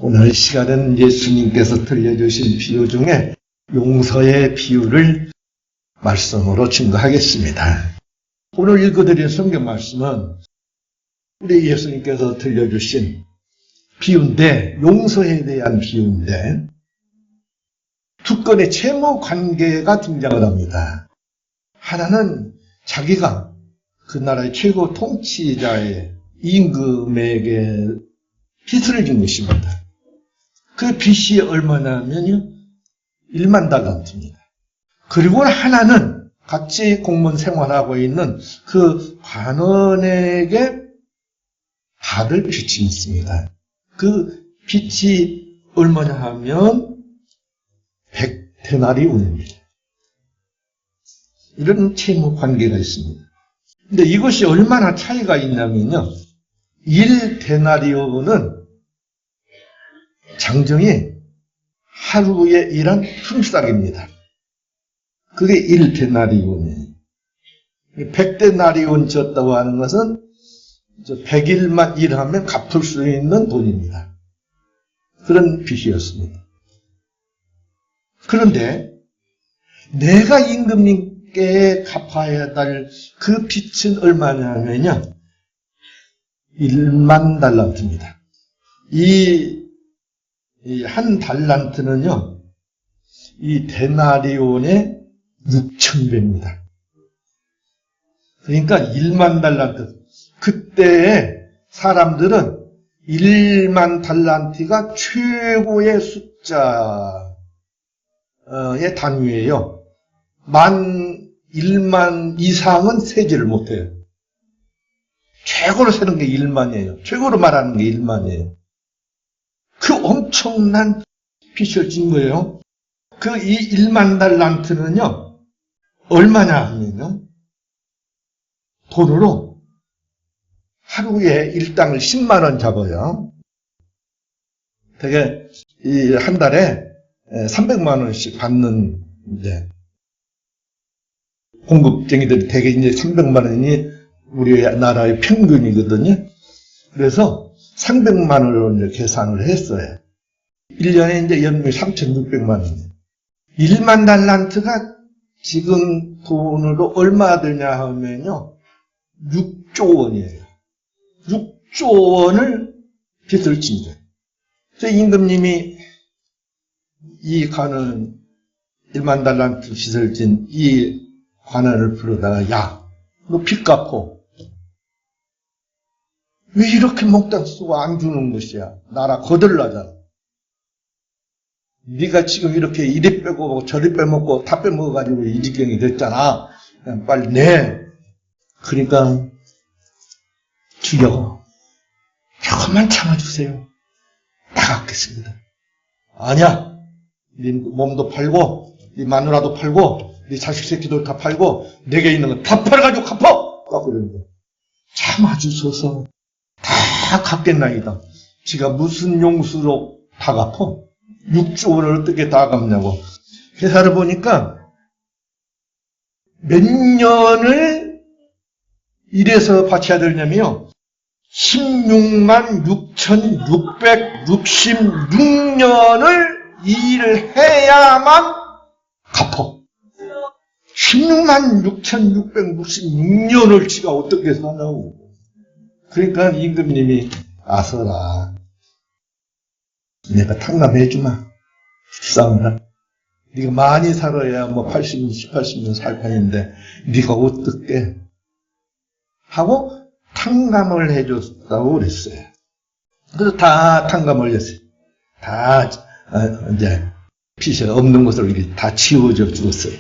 오늘 시간은 예수님께서 들려주신 비유 중에 용서의 비유를 말씀으로 증거하겠습니다. 오늘 읽어드린 성경 말씀은 우리 예수님께서 들려주신 비유인데, 용서에 대한 비유인데, 두 건의 채무 관계가 등장을 합니다. 하나는 자기가 그 나라의 최고 통치자의 임금에게 빚을 진 것입니다. 그 빚이 얼마냐면요, 1만 달란트입니다. 그리고 하나는 같이 공무원 생활하고 있는 그 관원에게 받을 빚이 있습니다. 그 빚이 얼마냐 하면 100데나리온입니다. 이런 채무 관계가 있습니다. 근데 이것이 얼마나 차이가 있냐면요, 1데나리온은 장정이 하루에 일한 품삯입니다. 그게 1데나리온이에요. 100데나리온 졌다고 하는 것은 100일만 일하면 갚을 수 있는 돈입니다. 그런 빚이었습니다. 그런데 내가 임금님께 갚아야 할 그 빚은 얼마냐면요, 1만 달란트입니다. 이 한 달란트는요, 이 데나리온의 6,000배입니다. 그러니까 1만 달란트. 그때의 사람들은 1만 달란트가 최고의 숫자의 단위예요. 1만 이상은 세지를 못해요. 최고로 세는 게 1만이에요. 최고로 말하는 게 1만이에요. 그 엄청난 빚을 진 거예요. 그 이 1만 달란트는요, 얼마냐 하면요, 돈으로 하루에 일당을 10만 원 잡아요. 되게 한 달에 300만 원씩 받는 이제 공급쟁이들이 되게 이제 300만 원이 우리나라의 평균이거든요. 그래서 300만 원을 계산을 했어요. 1년에 이제 연봉이 3,600만 원이에요. 1만 달란트가 지금 돈으로 얼마 되냐 하면요, 6조 원이에요. 6조 원을 빚을 진 거예요. 그래서 임금님이 이 관원, 1만 달란트 빚을 진 이 관원을 불러다가, 야, 너 빚 갚어. 왜 이렇게 몽땅 쓰고 안 주는 것이야? 나라 거들나잖아. 네가 지금 이렇게 이리 빼고 저리 빼먹고 다 빼먹어가지고 이 지경이 됐잖아. 그냥 빨리 내. 그러니까 죽여. 조금만 참아주세요. 다 갚겠습니다. 아니야. 네 몸도 팔고 네 마누라도 팔고 네 자식 새끼들 다 팔고 내게 있는 건 다 팔아가지고 갚어. 그러는 거야. 참아주소서. 다 갚겠나이다. 지가 무슨 용수로 다 갚어? 6조 원을 어떻게 다 갚냐고. 회사를 보니까 몇 년을 일해서 바쳐야 되냐면요, 16만 6,666년을 일을 해야만 갚어. 16만 6,666년을 지가 어떻게 사냐고. 그러니까 임금님이 아서라. 내가 탕감해주마. 싸우라. 네가 많이 살아야 뭐 80년, 80년 살 판인데 네가 어떻게 하고 탕감을 해줬다고 그랬어요. 그래서 다 탕감을 했어요. 다 이제 빚이 없는 것을 다 지워져 주었어요.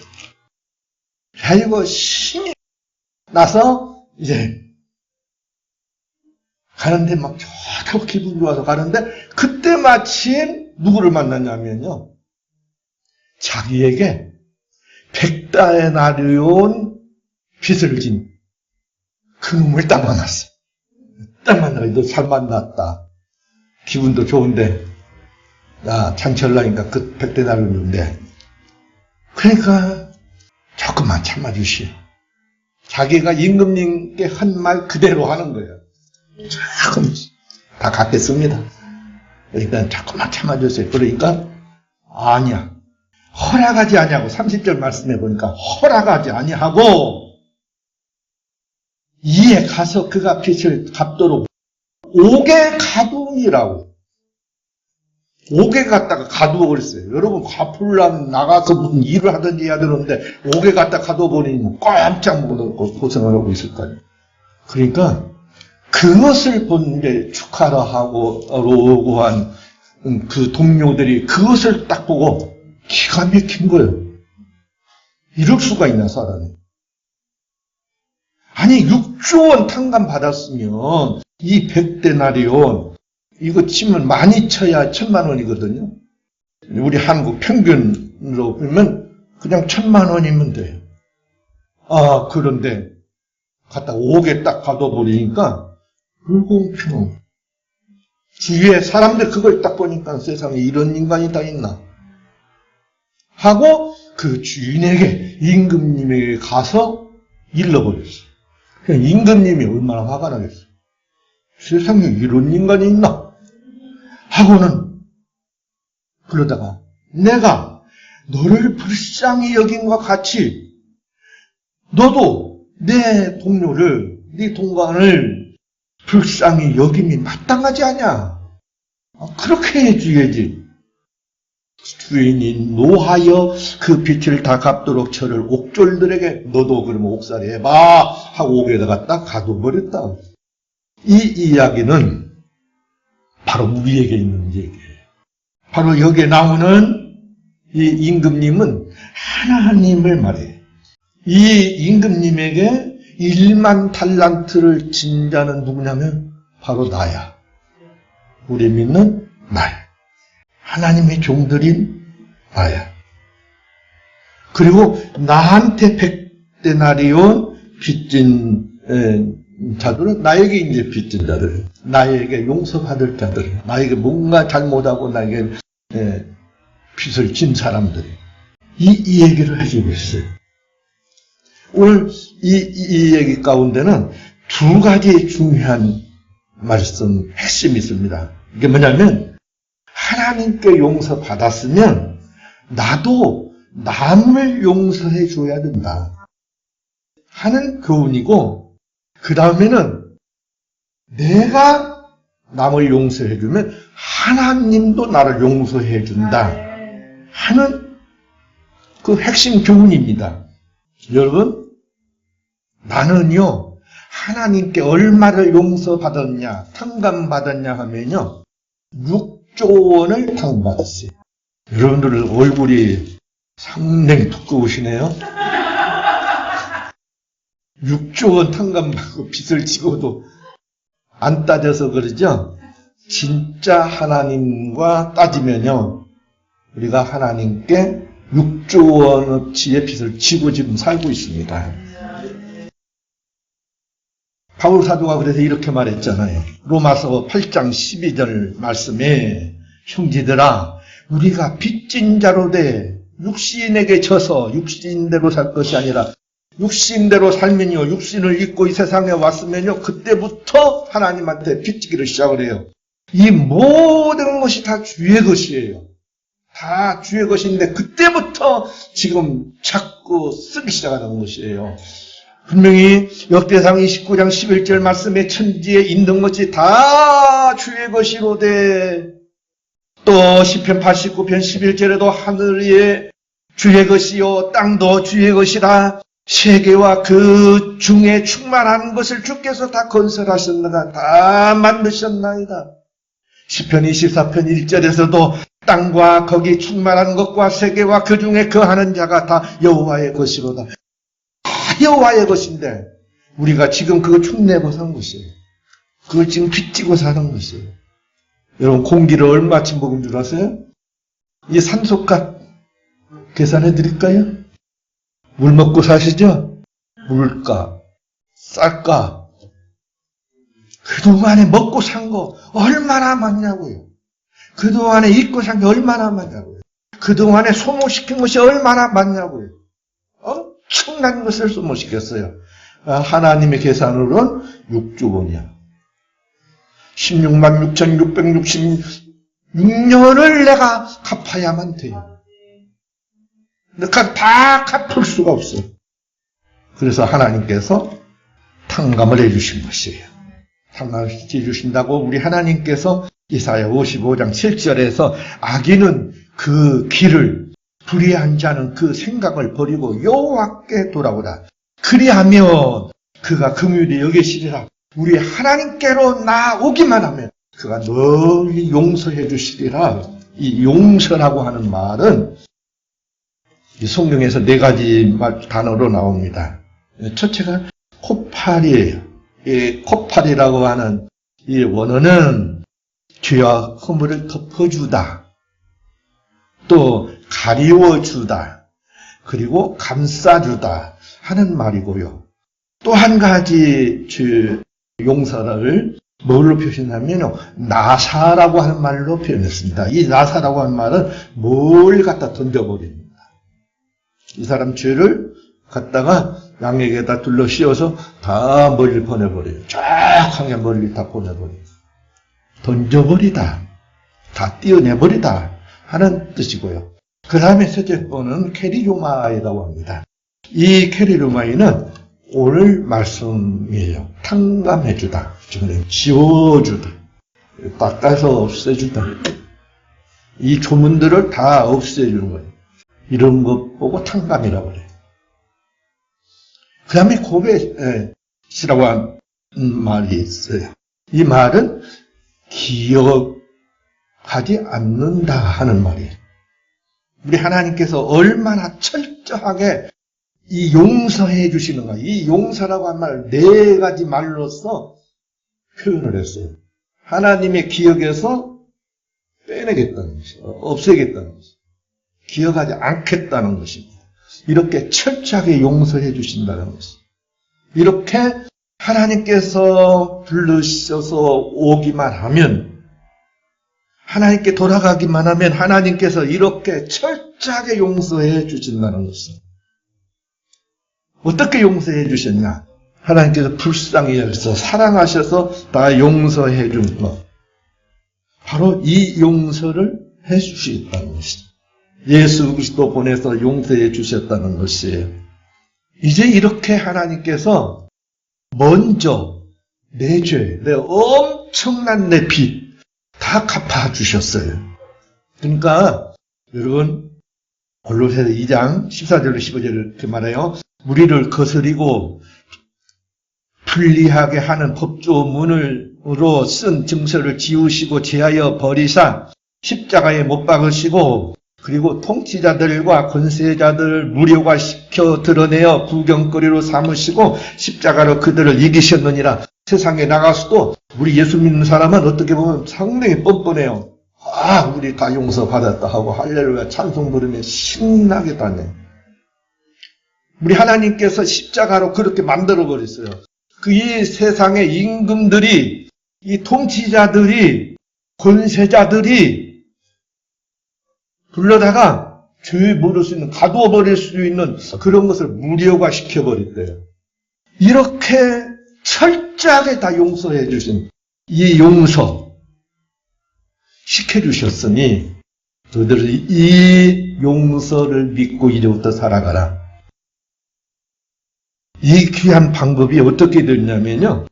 그리고 신이 나서 이제 가는데 막 좋다고 기분 좋아서 가는데, 그때 마침 누구를 만났냐면요, 자기에게 100데나리온 빚을 진 그 놈을 딱 만났어. 딱 만나서 너 잘 만났다. 기분도 좋은데, 야, 장철라니까 그 100데나리온인데. 그러니까 조금만 참아주시오. 자기가 임금님께 한 말 그대로 하는 거예요. 조금 다 갚겠습니다. 그러니까 자꾸만 참아주세요. 그러니까 아니야. 허락하지 아니하고 30절 말씀해 보니까 허락하지 아니하고 이에 가서 그가 빚을 갚도록 옥에 가두니라고. 옥에 갔다가 가두어 그랬어요. 여러분 갚으려면 나가서 무슨 일을 하든지 해야 되는데 옥에 갔다 가둬버리니 깜짝 놀라고 고생하고 있을 거 아니에요. 그러니까 그것을 본 이제 축하라 하고 로고한 그 동료들이 그것을 딱 보고 기가 막힌 거예요. 이럴 수가 있나 사람이. 아니 6조 원 탕감 받았으면 이 100데나리온 이거 치면 많이 쳐야 1000만 원이거든요. 우리 한국 평균으로 보면 그냥 1000만 원이면 돼요. 아 그런데 갖다 5개 딱 가둬버리니까 불공평. 주위에 사람들 그걸 딱 보니까 세상에 이런 인간이 다 있나 하고 그 주인에게 임금님에게 가서 일러버렸어요. 그냥 임금님이 얼마나 화가 나겠어요. 세상에 이런 인간이 있나 하고는 그러다가 내가 너를 불쌍히 여긴과 같이 너도 내 동료를 네 동관을 불쌍히 여김이 마땅하지 않냐. 그렇게 해줘야지. 주인이 노하여 그 빚을 다 갚도록 저를 옥졸들에게 너도 그러면 옥살이 해봐 하고 옥에다가 딱 가둬버렸다. 이 이야기는 바로 우리에게 있는 얘기예요. 바로 여기에 나오는 이 임금님은 하나님을 말해요. 이 임금님에게 1만 달란트를 진 자는 누구냐면 바로 나야. 우리 믿는 나야. 하나님의 종들인 나야. 그리고 나한테 100데나리온 빚진 자들은 나에게 이제 빚진 자들, 나에게 용서받을 자들, 나에게 뭔가 잘못하고 나에게 빚을 진 사람들. 이 얘기를 해주고 있어요. 오늘 이 얘기 가운데는 두 가지 중요한 말씀, 핵심이 있습니다. 이게 뭐냐면, 하나님께 용서받았으면, 나도 남을 용서해 줘야 된다. 하는 교훈이고, 그 다음에는 내가 남을 용서해 주면, 하나님도 나를 용서해 준다. 하는 그 핵심 교훈입니다. 여러분, 나는요, 하나님께 얼마를 용서받았냐, 탕감받았냐 하면요, 6조 원을 탕감받았어요. 여러분들 얼굴이 상당히 두꺼우시네요. 6조 원 탕감받고 빚을 지고도 안 따져서 그러죠? 진짜 하나님과 따지면요, 우리가 하나님께 6조 원어치의 빚을 지고 지금 살고 있습니다. 바울 사도가 그래서 이렇게 말했잖아요. 로마서 8장 12절 말씀에 형제들아 우리가 빚진 자로 돼 육신에게 져서 육신대로 살 것이 아니라 육신대로 살면요 육신을 입고 이 세상에 왔으면요 그때부터 하나님한테 빚지기를 시작을 해요. 이 모든 것이 다 주의 것이에요. 다 주의 것인데 그때부터 지금 자꾸 쓰기 시작하는 것이에요. 분명히 역대상 29장 11절 말씀에 천지에 있는 것이 다 주의 것이로되 또 시편 89편 11절에도 하늘이 주의 것이요 땅도 주의 것이라 세계와 그 중에 충만한 것을 주께서 다 건설하셨나이다. 다 만드셨나이다. 시편 24편 1절에서도 땅과 거기 충만한 것과 세계와 그 중에 거하는 자가 다 여호와의 것이로다. 여호와의 것인데 우리가 지금 그거 흉내고 산 것이에요. 그걸 지금 빚지고 사는 것이에요. 여러분 공기를 얼마치 먹은 줄 아세요? 이 산소값 계산해 드릴까요? 물 먹고 사시죠? 물값, 쌀값. 그동안에 먹고 산 거 얼마나 많냐고요. 그동안에 입고 산 게 얼마나 많냐고요. 그동안에 소모시킨 것이 얼마나 많냐고요. 엄청난 것을 소모시켰어요. 하나님의 계산으로는 6조 원이야. 16만 6,660 6년을 내가 갚아야만 돼요. 그러니까 다 갚을 수가 없어요. 그래서 하나님께서 탕감을 해주신 것이에요. 탕감을 해주신다고 우리 하나님께서 이사야 55장 7절에서 악인은 그 길을 불의한 자는 그 생각을 버리고 여호와께 돌아오라. 그리하면 그가 긍휼히 여기시리라. 우리 하나님께로 나오기만 하면 그가 널리 용서해 주시리라. 이 용서라고 하는 말은 이 성경에서 4가지 단어로 나옵니다. 첫째가 코팔이에요. 이 코팔이라고 하는 이 원어는 죄와 허물을 덮어주다, 또 가리워주다, 그리고 감싸주다 하는 말이고요. 또 한 가지 용서를 뭘로 표현하면요, 나사라고 하는 말로 표현했습니다. 이 나사라고 하는 말은 뭘 갖다 던져버립니다. 이 사람 죄를 갖다가 양에게다 둘러 씌워서 다 멀리 보내버려요. 쫙하게 멀리 다 보내버려요. 던져버리다, 다 띄어내버리다 하는 뜻이고요. 그 다음에 셋째 번은 케리조마이라고 합니다. 이 케리조마이는 오늘 말씀이에요. 탕감해주다, 지워주다, 닦아서 없애주다. 이 조문들을 다 없애주는 거예요. 이런 것 보고 탕감이라고 그래요. 그 다음에 고백이라고 하는 말이 있어요. 이 말은 기억하지 않는다 하는 말이에요. 우리 하나님께서 얼마나 철저하게 이 용서해 주시는가. 이 용서라고 한 말 4가지 말로서 표현을 했어요. 하나님의 기억에서 빼내겠다는 것이에요. 없애겠다는 것이에요. 기억하지 않겠다는 것입니다. 이렇게 철저하게 용서해 주신다는 것이에요. 이렇게 하나님께서 부르셔서 오기만 하면, 하나님께 돌아가기만 하면 하나님께서 이렇게 철저하게 용서해 주신다는 것이에요. 어떻게 용서해 주셨냐? 하나님께서 불쌍히 여기서 사랑하셔서 다 용서해 준 것. 바로 이 용서를 해 주시겠다는 것이죠. 예수 그리스도 보내서 용서해 주셨다는 것이에요. 이제 이렇게 하나님께서 먼저 내 죄, 내 엄청난 내 빚 다 갚아주셨어요. 그러니까 여러분 골로새서 2장 14절로 15절을 이렇게 말해요. 우리를 거스리고 불리하게 하는 법조문으로 쓴 증서를 지우시고 제하여 버리사 십자가에 못 박으시고, 그리고 통치자들과 권세자들을 무료화시켜 드러내어 구경거리로 삼으시고 십자가로 그들을 이기셨느니라. 세상에 나가서도 우리 예수 믿는 사람은 어떻게 보면 상당히 뻔뻔해요. 우리 다 용서받았다 하고 할렐루야 찬송 부르며 신나게 다녀요. 우리 하나님께서 십자가로 그렇게 만들어버렸어요. 이 세상의 임금들이, 이 통치자들이, 권세자들이 불러다가 죄 물을 수 있는, 가두어 버릴 수 있는 그런 것을 무료화 시켜버렸대요. 이렇게 철저하게 다 용서해 주신 이 용서 시켜주셨으니 너희들은 이 용서를 믿고 이제부터 살아가라. 이 귀한 방법이 어떻게 되냐면요,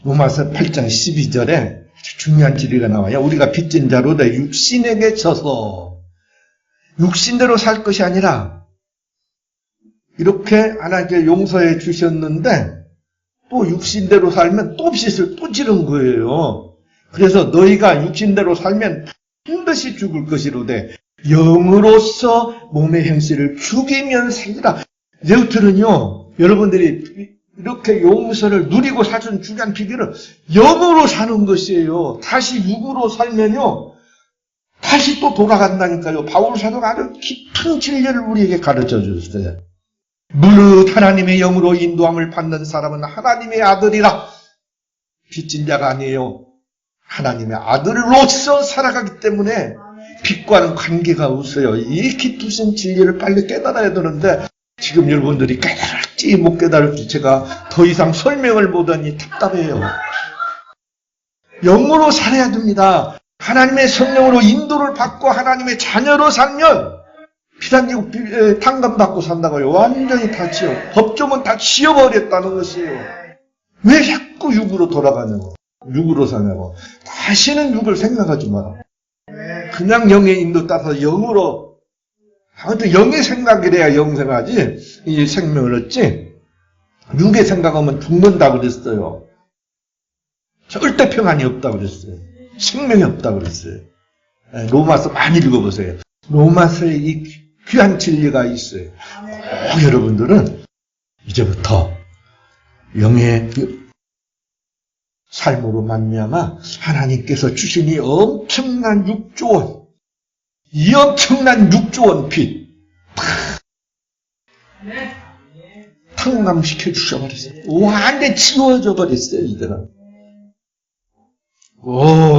로마서 8장 12절에 중요한 진리가 나와요. 우리가 빚진 자로다 육신에게 져서 육신대로 살 것이 아니라, 이렇게 하나님께 용서해 주셨는데 또 육신대로 살면 또 빚을 또 지른 거예요. 그래서 너희가 육신대로 살면 반드시 죽을 것이로되 영으로서 몸의 행실을 죽이면 살리라. 이제부터는요, 여러분들이 이렇게 용서를 누리고 사는 중요한 비결은 영으로 사는 것이에요. 다시 육으로 살면요, 다시 또 돌아간다니까요. 바울 사도가 아주 깊은 진리를 우리에게 가르쳐 주셨어요. 무릇 하나님의 영으로 인도함을 받는 사람은 하나님의 아들이라. 빚진 자가 아니에요. 하나님의 아들로서 살아가기 때문에 빚과는 관계가 없어요. 이 깊으신 진리를 빨리 깨달아야 되는데 지금 여러분들이 깨달을지 못 깨달을지 제가 더 이상 설명을 못하니 답답해요. 영으로 살아야 됩니다. 하나님의 성령으로 인도를 받고 하나님의 자녀로 살면 비단지고 탕감받고 산다고요. 완전히 다 지워. 법조문 다 지워버렸다는 것이에요. 왜 자꾸 육으로 돌아가냐고. 육으로 사냐고. 다시는 육을 생각하지 마라. 그냥 영의 인도 따라서 영으로, 아무튼 영의 생각이래야 영생하지, 이 생명을 얻지. 육의 생각하면 죽는다고 그랬어요. 절대 평안이 없다고 그랬어요. 생명이 없다고 그랬어요. 로마서 많이 읽어보세요. 로마서에 이 귀한 진리가 있어요. 여러분들은 이제부터 영의 삶으로 말미암아 하나님께서 주신 이 엄청난 6조 원, 이 엄청난 6조 원 빚 탕감시켜 주셔버렸어요. 완전히 지워져 버렸어요. 이들은.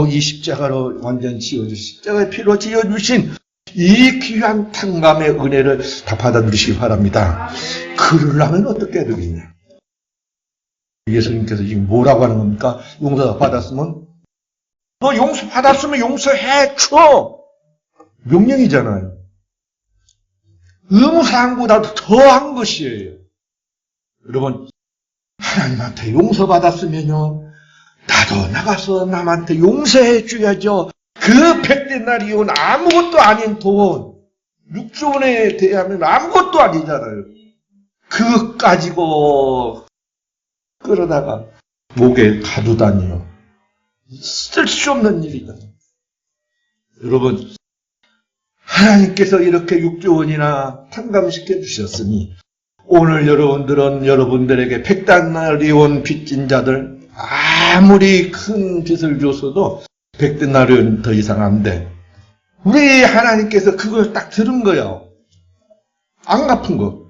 이 십자가로 완전 지워주신, 십자가의 피로 지어주신 이 귀한 탕감의 은혜를 다 받아들이시기 바랍니다. 그러려면 어떻게 해야 되겠냐? 예수님께서 지금 뭐라고 하는 겁니까? 용서 받았으면, 너 용서 받았으면 용서해 줘! 명령이잖아요. 의무사항보다도 더한 것이에요. 여러분, 하나님한테 용서 받았으면요, 나도 나가서 남한테 용서해 줘야죠. 그 백데나리온 아무것도 아닌 돈, 6조 원에 대하면 아무것도 아니잖아요. 그거 가지고 끌어다가 목에 가두다니요. 쓸 수 없는 일이잖아요. 여러분, 하나님께서 이렇게 6조 원이나 탕감시켜 주셨으니 오늘 여러분들은 여러분들에게 백데나리온 빚진 자들, 아무리 큰 빚을 줬어도 백데나리온 더 이상 안 돼. 우리 하나님께서 그걸 딱 들은 거예요. 안 갚은 거.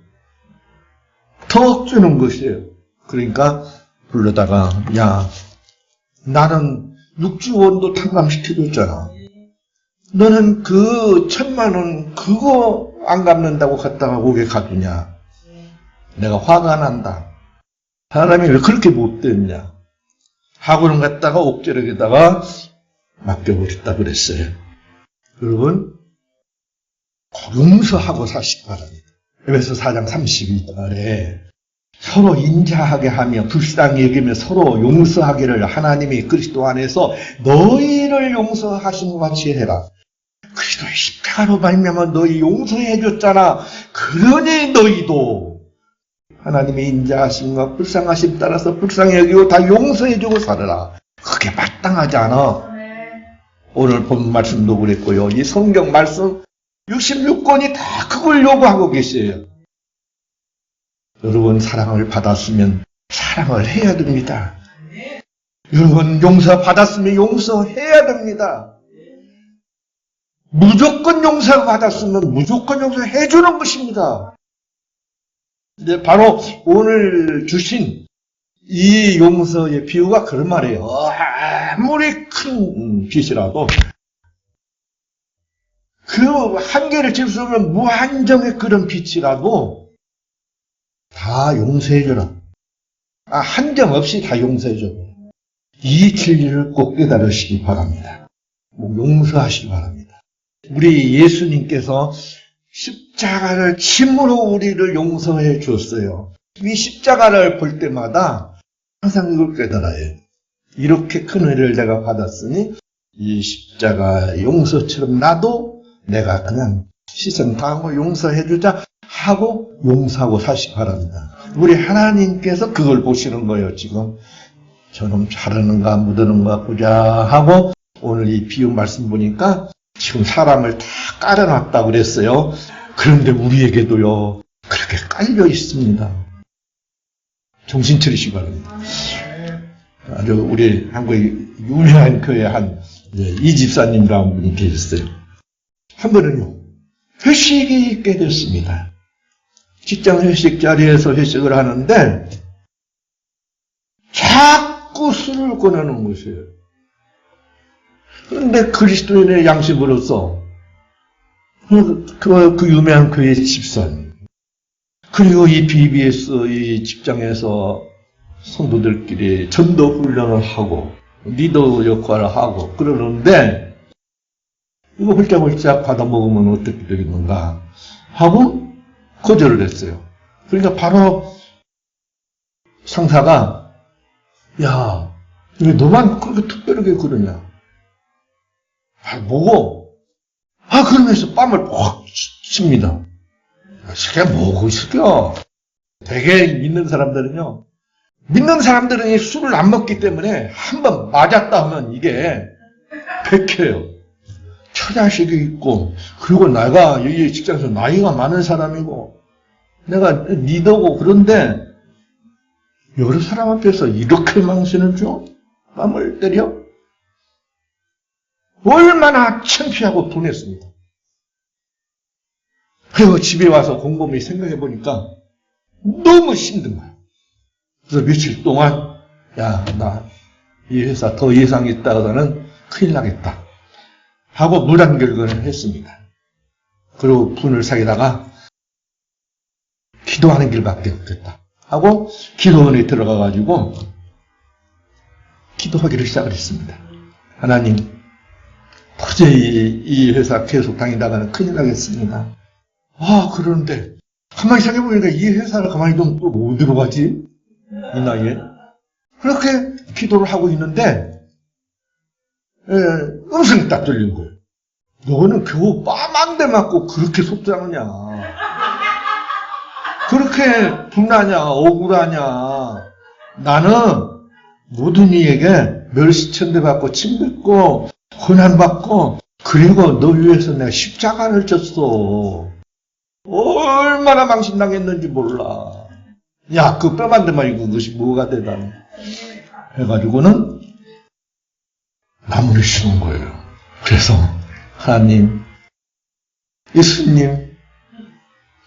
더 주는 것이에요. 그러니까 불러다가, 야, 나는 6조 원도 탕감시켜줬잖아. 너는 그 1,000,000원 그거 안 갚는다고 갖다가 목에 가두냐. 내가 화가 난다. 사람이 왜 그렇게 못됐냐. 하고는 갖다가 옥죄력에다가 맡겨버렸다 그랬어요. 여러분, 용서하고 사시기 바랍니다. 에베소 4장 32절에 서로 인자하게 하며 불쌍히 여기며 서로 용서하기를 하나님이 그리스도 안에서 너희를 용서하신 것 같이 해라. 그리스도의 십자가로 말미암아 너희 용서해 줬잖아. 그러니 너희도 하나님의 인자하심과 불쌍하심 따라서 불쌍히 여기고 다 용서해 주고 살아라. 그게 마땅하지 않아. 오늘 본 말씀도 그랬고요. 이 성경 말씀 66권이 다 그걸 요구하고 계세요. 여러분, 사랑을 받았으면 사랑을 해야 됩니다. 여러분, 용서 받았으면 용서해야 됩니다. 무조건 용서 받았으면 무조건 용서해 주는 것입니다. 이제 바로 오늘 주신 이 용서의 비유가 그런 말이에요. 아무리 큰 빚이라도 그 한계를 질수하면 무한정의 그런 빚이라도 다 용서해줘라. 한정 없이 다 용서해줘. 이 진리를 꼭 깨달으시기 바랍니다. 용서하시기 바랍니다. 우리 예수님께서 십자가를 힘으로 우리를 용서해 줬어요. 이 십자가를 볼 때마다 항상 이걸 깨달아요. 이렇게 큰 은혜를 내가 받았으니 이 십자가 용서처럼 나도 내가 그냥 희생당하고 용서해주자 하고 용서하고 사시기 바랍니다. 우리 하나님께서 그걸 보시는 거예요. 지금 저놈 잘하는가 못하는가 보자 하고 오늘 이 비유 말씀 보니까 지금 사람을 다 깔아놨다고 그랬어요. 그런데 우리에게도요, 그렇게 깔려 있습니다. 정신 차리시기 바랍니다. 아주 우리 한국의 유명한 교회 한 이 집사님이라는 분이 계셨어요. 한 번은요, 회식이 있게 됐습니다. 직장 회식 자리에서 회식을 하는데 자꾸 술을 꺼내는 것이에요. 그런데 그리스도인의 양심으로서 그 유명한 교회 집사님, 그리고 이 BBS 이 직장에서 성도들끼리 전도 훈련을 하고 리더 역할을 하고 그러는데 이거 홀짝홀짝 받아먹으면 어떻게 되겠는가 하고 거절을 했어요. 그러니까 바로 상사가 야, 왜 너만 그렇게 특별하게 그러냐? 뭐고? 그러면서 뺨을 확 칩니다. 새끼야, 뭐고, 이 새끼야. 되게 믿는 사람들은요, 믿는 사람들은 이 술을 안 먹기 때문에 한번 맞았다 하면 이게 백해요. 처자식이 있고, 그리고 내가 여기 직장에서 나이가 많은 사람이고, 내가 리더고, 그런데 여러 사람 앞에서 이렇게 망신을 줘? 뺨을 때려? 얼마나 창피하고 분했습니다. 그리고 집에 와서 곰곰이 생각해 보니까 너무 힘든 거야. 그래서 며칠 동안 야, 나 이 회사 더 예상했다가는 큰일 나겠다 하고 무단결근을 했습니다. 그리고 분을 사귀다가 기도하는 길밖에 없겠다 하고 기도원에 들어가 가지고 기도하기를 시작을 했습니다. 하나님, 도저히 이 회사 계속 다니다가는 큰일 나겠습니다. 그런데 가만히 생각해보니까 이 회사를 가만히 두면 또 어디로 가지? 이 나이에. 그렇게 기도를 하고 있는데 음성이 딱 들린 거예요. 너는 겨우 뺨 한 대 맞고 그렇게 속상하냐? 그렇게 분하냐? 억울하냐? 나는 모든 이에게 멸시천대 받고 침뱉고 고난받고 그리고 너 위해서 내가 십자가를 졌어. 얼마나 망신당했는지 몰라. 야, 그 뼈 만들면 이거 그것이 뭐가 대단해. 해가지고는 나무를 심은 거예요. 그래서 하나님, 예수님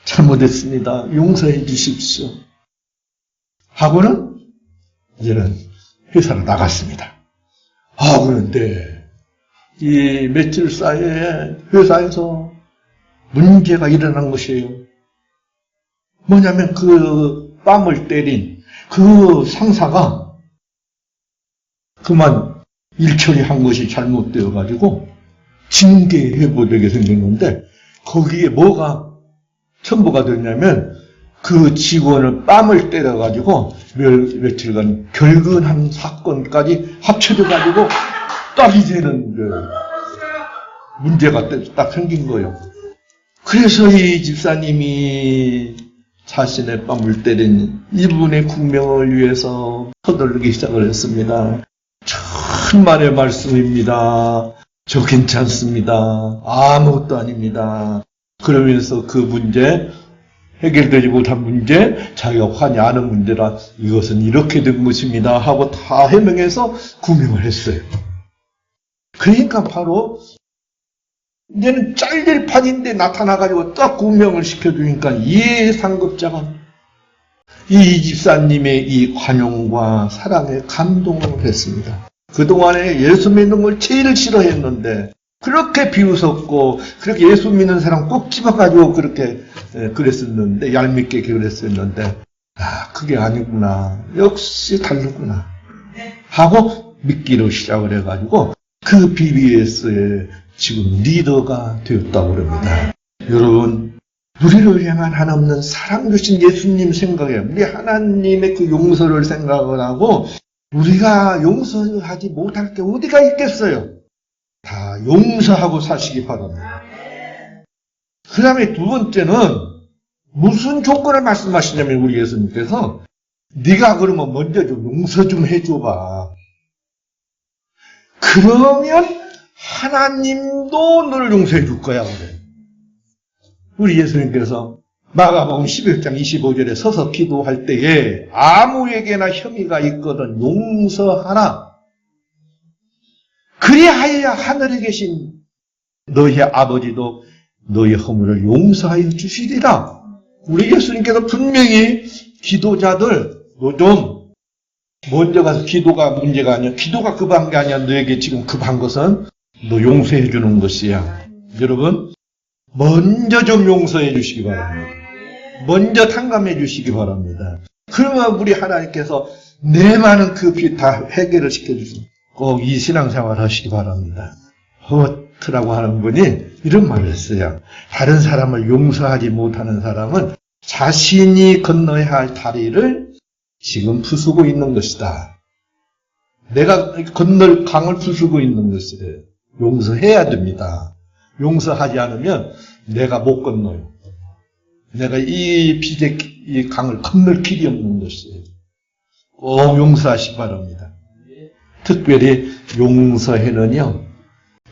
잘못했습니다. 용서해 주십시오. 하고는 이제는 회사로 나갔습니다. 그런데 이 며칠 사이에 회사에서 문제가 일어난 것이에요. 뭐냐면 그 뺨을 때린 그 상사가 그만 일 처리한 것이 잘못되어 가지고 징계해보되게 생겼는데 거기에 뭐가 첨부가 됐냐면 그 직원을 뺨을 때려 가지고 며칠간 결근한 사건까지 합쳐져 가지고 딱이 되는 문제가 딱 생긴 거예요. 그래서 이 집사님이 자신의 뺨을 때린 이분의 국명을 위해서 서둘르기 시작을 했습니다. 천만의 말씀입니다. 저 괜찮습니다. 아무것도 아닙니다. 그러면서 그 문제, 해결되지 못한 문제, 자기가 환히 아는 문제라 이것은 이렇게 된 것입니다 하고 다 해명해서 구명을 했어요. 그러니까 바로 이제는 잘릴 판인데 나타나가지고 딱 구명을 시켜주니까 이 상급자가 이 집사님의 이 관용과 사랑에 감동을 했습니다. 그동안에 예수 믿는 걸 제일 싫어했는데 그렇게 비웃었고 그렇게 예수 믿는 사람 꼭 집어가지고 그렇게 그랬었는데 얄밉게 그랬었는데 그게 아니구나. 역시 다르구나. 하고 믿기로 시작을 해가지고 그 BBS의 지금 리더가 되었다고 합니다. 여러분, 우리를 향한 한없는 사랑 주신 예수님 생각에 우리 하나님의 그 용서를 생각을 하고 우리가 용서하지 못할 게 어디가 있겠어요? 다 용서하고 사시기 바랍니다. 그 다음에 두 번째는 무슨 조건을 말씀하시냐면 우리 예수님께서 네가 그러면 먼저 좀 용서 좀 해줘봐. 그러면 하나님도 너를 용서해 줄 거야. 그래. 우리 예수님께서 마가복음 11장 25절에 서서 기도할 때에 아무에게나 혐의가 있거든 용서하라. 그리하여야 하늘에 계신 너희 아버지도 너희 허물을 용서하여 주시리라. 우리 예수님께서 분명히 기도자들 너 좀 먼저 가서 기도가 문제가 아니야. 기도가 급한 게 아니야. 너에게 지금 급한 것은 너 용서해 주는 것이야. 여러분 먼저 좀 용서해 주시기 바랍니다. 먼저 탕감해 주시기 바랍니다. 그러면 우리 하나님께서 내 많은 그 빚 다 해결을 시켜주십니다. 꼭 이 신앙생활 하시기 바랍니다. 허트라고 하는 분이 이런 말을 했어요. 다른 사람을 용서하지 못하는 사람은 자신이 건너야 할 다리를 지금 부수고 있는 것이다. 내가 건널 강을 부수고 있는 것이래. 용서해야 됩니다. 용서하지 않으면 내가 못 건너요. 내가 이 강을 건널 길이 없는 것이에요. 꼭 용서하시기 바랍니다. 특별히 용서에는요,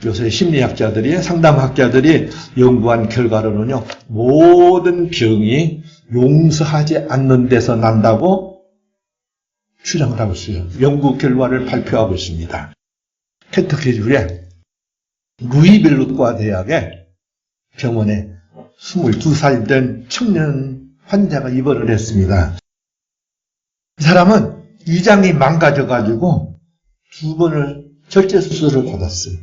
요새 심리학자들이, 상담학자들이 연구한 결과로는요, 모든 병이 용서하지 않는 데서 난다고 주장을 하고 있어요. 연구 결과를 발표하고 있습니다. 켄터키주의 루이빌루과 대학의 병원에 22살 된 청년 환자가 입원을 했습니다. 이 사람은 위장이 망가져가지고 2번을 절제수술을 받았어요.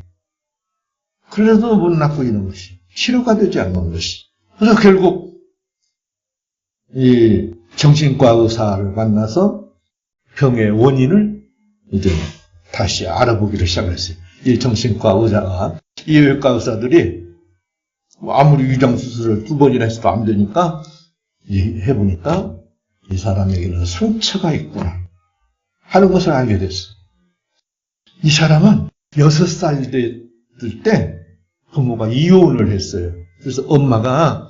그래도 못 낫고 있는 것이, 치료가 되지 않는 것이. 그래서 결국 이 정신과 의사를 만나서 병의 원인을 이제 다시 알아보기를 시작했어요. 이 정신과 의사가, 이 외과 의사들이 아무리 위장 수술을 2번이나 해서도 안 되니까 해보니까 이 사람에게는 상처가 있구나 하는 것을 알게 됐어요. 이 사람은 6살 됐을 때 부모가 이혼을 했어요. 그래서 엄마가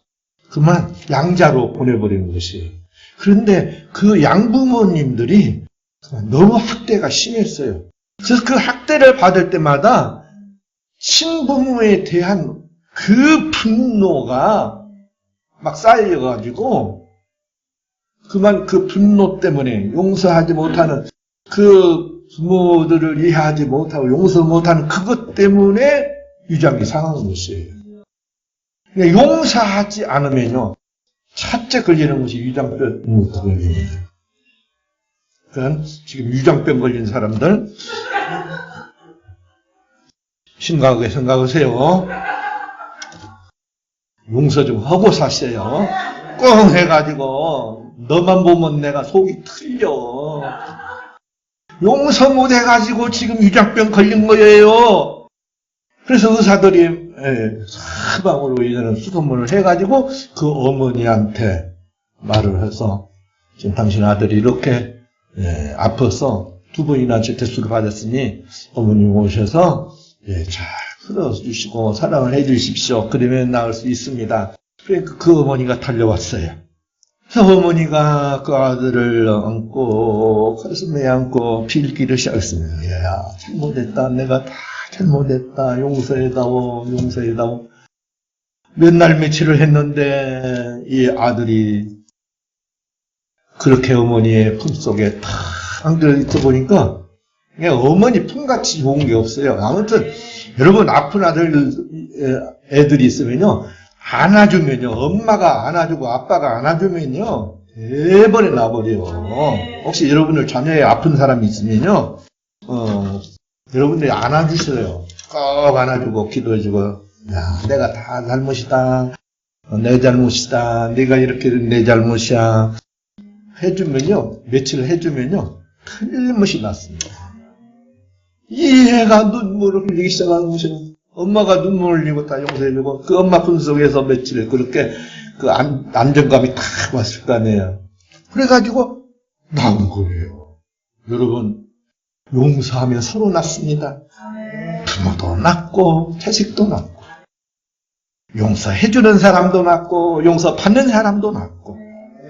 그만 양자로 보내버리는 것이에요. 그런데 그 양부모님들이 너무 학대가 심했어요. 그래서 그 학대를 받을 때마다 친부모에 대한 그 분노가 막 쌓여가지고 그만 그 분노 때문에 용서하지 못하는 그 부모들을 이해하지 못하고 용서 못하는 그것 때문에 위장이 상한 것이에요. 그러니까 용서하지 않으면요, 첫째 걸리는 것이 위장병부터 걸립니다. 그러니까 지금 위장병 걸린 사람들 심각하게 생각하세요. 용서 좀 하고 사세요. 꽁 해가지고 너만 보면 내가 속이 틀려. 용서 못 해가지고 지금 위장병 걸린 거예요. 그래서 의사들이 사방으로 이제는 수소문을 해가지고 그 어머니한테 말을 해서 지금 당신 아들이 이렇게 아파서 2번이나 재테스트를 받았으니 어머님 오셔서 잘 풀어주시고 사랑을 해주십시오. 그러면 나을 수 있습니다. 그러니까 그 어머니가 달려왔어요. 그래서 어머니가 그 아들을 안고 가슴에 안고 빌기를 시작했습니다. 야, 잘못했다. 내가 다 잘못했다. 용서해다오. 용서해다오. 몇 날 며칠을 했는데 이 아들이 그렇게 어머니의 품속에 탁 안겨 있다 보니까 그냥 어머니 품같이 좋은 게 없어요. 아무튼 여러분 아픈 애들이 있으면요, 안아주면요, 엄마가 안아주고 아빠가 안아주면요 대번에 나버려요. 혹시 여러분들 자녀에 아픈 사람이 있으면요, 여러분들이 안아주셔요. 꼭 안아주고 기도해주고, 야, 내가 다 잘못이다, 내 잘못이다, 내가 이렇게 내 잘못이야 해주면요, 며칠 해주면요 틀림없이 낫습니다. 이 애가 눈물을 흘리기 시작하는 것이에요. 엄마가 눈물을 흘리고 다 용서해주고 그 엄마 품속에서 며칠 그렇게 그 안정감이 탁 왔을 거 아니에요. 그래가지고 나온 거예요. 여러분, 용서하면 서로 낫습니다. 부모도 낫고 자식도 낫고 용서해주는 사람도 낫고 용서받는 사람도 낫고.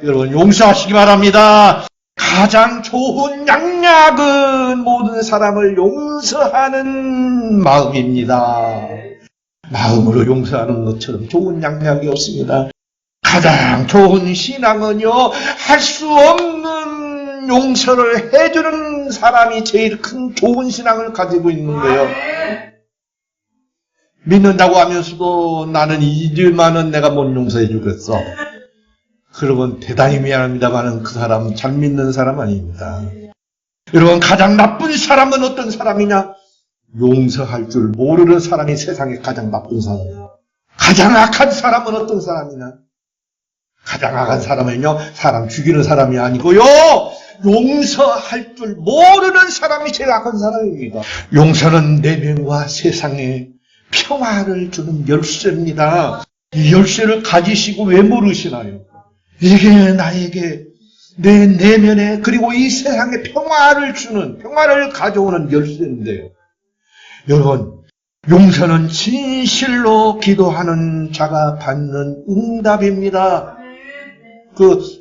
여러분, 용서하시기 바랍니다. 가장 좋은 양약은 모든 사람을 용서하는 마음입니다. 마음으로 용서하는 것처럼 좋은 양약이 없습니다. 가장 좋은 신앙은요, 할 수 없는 용서를 해주는 사람이 제일 큰 좋은 신앙을 가지고 있는 거예요. 믿는다고 하면서도 나는 이들만은 내가 못 용서해 주겠어. 그러면 대단히 미안합니다만은 그 사람은 잘 믿는 사람 아닙니다. 여러분, 가장 나쁜 사람은 어떤 사람이냐? 용서할 줄 모르는 사람이 세상에 가장 나쁜 사람이에요. 가장 악한 사람은 어떤 사람이냐? 가장 악한 사람은요, 사람 죽이는 사람이 아니고요, 용서할 줄 모르는 사람이 제일 악한 사람입니다. 용서는 내면과 세상에 평화를 주는 열쇠입니다. 이 열쇠를 가지시고 왜 모르시나요? 이게 나에게 내 내면에 그리고 이 세상에 평화를 주는, 평화를 가져오는 열쇠인데요. 여러분, 용서는 진실로 기도하는 자가 받는 응답입니다.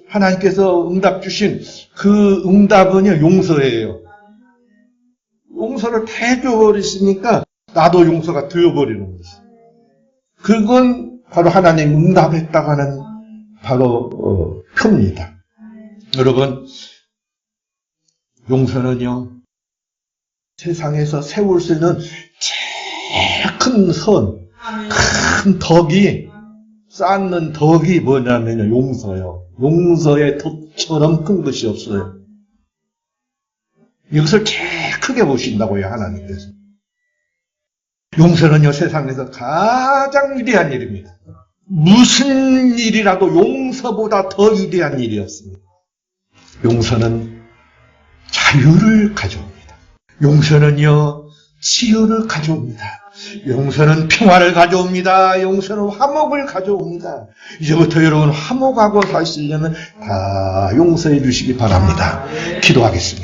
하나님께서 응답 주신 그 응답은요, 용서예요. 용서를 다 해줘버리시니까 나도 용서가 되어버리는 거죠. 그건 바로 하나님 응답했다고 하는 바로 표입니다. 여러분, 용서는요, 세상에서 세울 수 있는 제일 큰 선, 큰 덕이, 쌓는 덕이 뭐냐면요, 용서요. 용서의 덕처럼 큰 것이 없어요. 이것을 제일 크게 보신다고요, 하나님께서. 용서는요, 세상에서 가장 위대한 일입니다. 무슨 일이라도 용서보다 더 위대한 일이 없습니다. 용서는 자유를 가져옵니다. 용서는요, 치유를 가져옵니다. 용서는 평화를 가져옵니다. 용서는 화목을 가져옵니다. 이제부터 여러분 화목하고 사시려면 다 용서해 주시기 바랍니다. 기도하겠습니다.